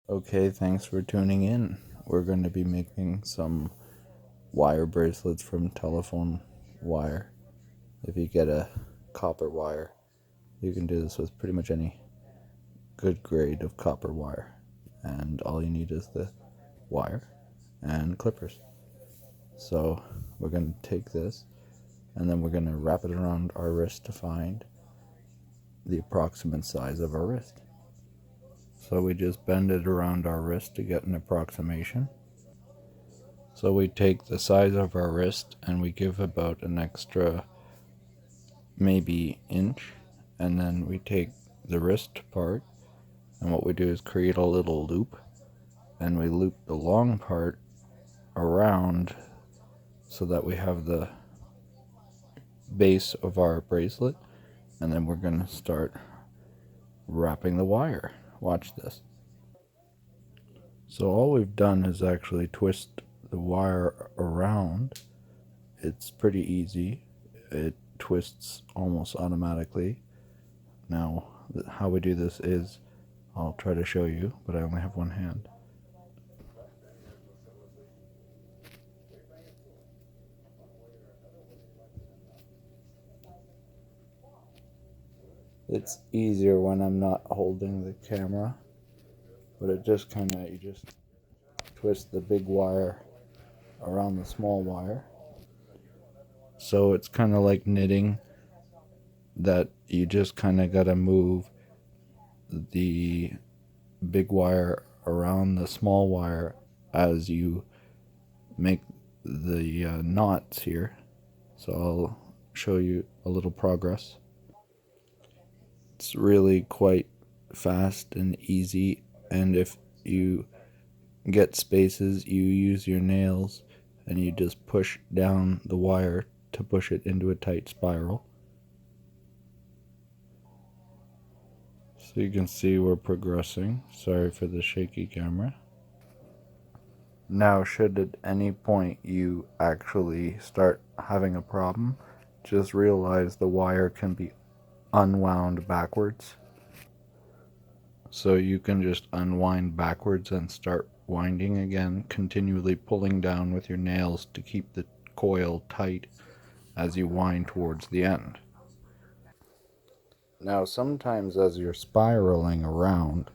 Okay, thanks for tuning in. We're going to be making some wire bracelets from telephone wire. If you get a copper wire, you can do this with pretty much any good grade of copper wire. And all you need is the wire and clippers. So we're going to take this and then we're going to wrap it around our wrist to find the approximate size of our wrist. So we just bend it around our wrist to get an approximation. So we take the size of our wrist and we give about an extra maybe inch, and then we take the wrist part and what we do is create a little loop, and we loop the long part around so that we have the base of our bracelet, and then we're going to start wrapping the wire. Watch this. So all we've done is actually twist the wire around. It's pretty easy. It twists almost automatically. Now, how we do this is, I'll try to show you, but I only have one hand. It's easier when I'm not holding the camera, but it just you just twist the big wire around the small wire. So it's kind of like knitting, that you just kind of got to move the big wire around the small wire as you make the knots here. So I'll show you a little progress. It's really quite fast and easy, and if you get spaces, you use your nails and you just push down the wire to push it into a tight spiral. So you can see we're progressing. Sorry for the shaky camera. Now, should at any point you actually start having a problem, just realize the wire can be unwound backwards. So you can just unwind backwards and start winding again, continually pulling down with your nails to keep the coil tight as you wind towards the end. Now, sometimes as you're spiraling around,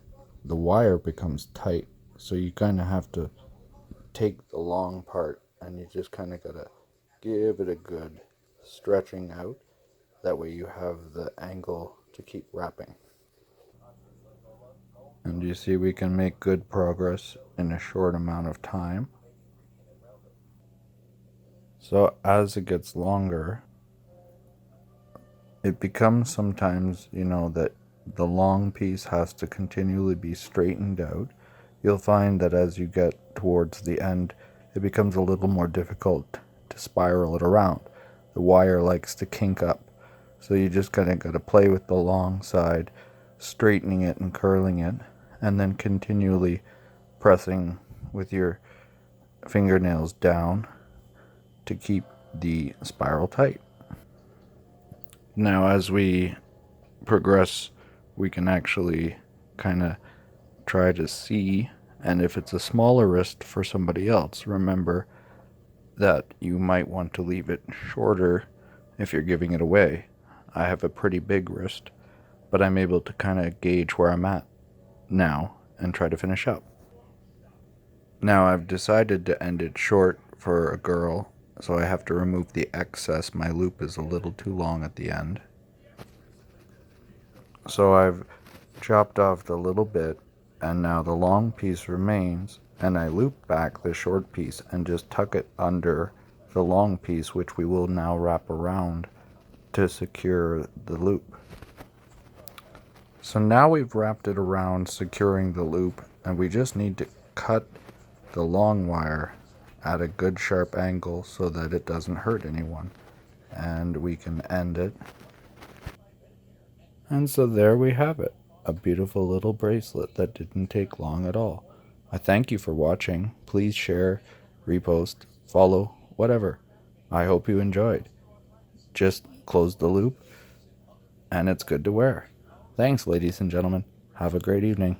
the wire becomes tight, so you kind of have to take the long part and you just kind of gotta give it a good stretching out. That way you have the angle to keep wrapping. And you see we can make good progress in a short amount of time. So as it gets longer, it becomes sometimes, that the long piece has to continually be straightened out. You'll find that as you get towards the end, it becomes a little more difficult to spiral it around. The wire likes to kink up. So you just kind of got to play with the long side, straightening it and curling it, and then continually pressing with your fingernails down to keep the spiral tight. Now, as we progress, we can actually kind of try to see, and if it's a smaller wrist for somebody else, remember that you might want to leave it shorter if you're giving it away. I have a pretty big wrist, but I'm able to kind of gauge where I'm at now and try to finish up. Now I've decided to end it short for a girl, so I have to remove the excess. My loop is a little too long at the end. So I've chopped off the little bit, and now the long piece remains, and I loop back the short piece and just tuck it under the long piece, which we will now wrap around to secure the loop. So now we've wrapped it around, securing the loop, and we just need to cut the long wire at a good sharp angle so that it doesn't hurt anyone, and we can end it. And so there we have it, a beautiful little bracelet that didn't take long at all. I thank you for watching. Please share, repost, follow, whatever. I hope you enjoyed. Just close the loop and it's good to wear. Thanks, ladies and gentlemen. Have a great evening.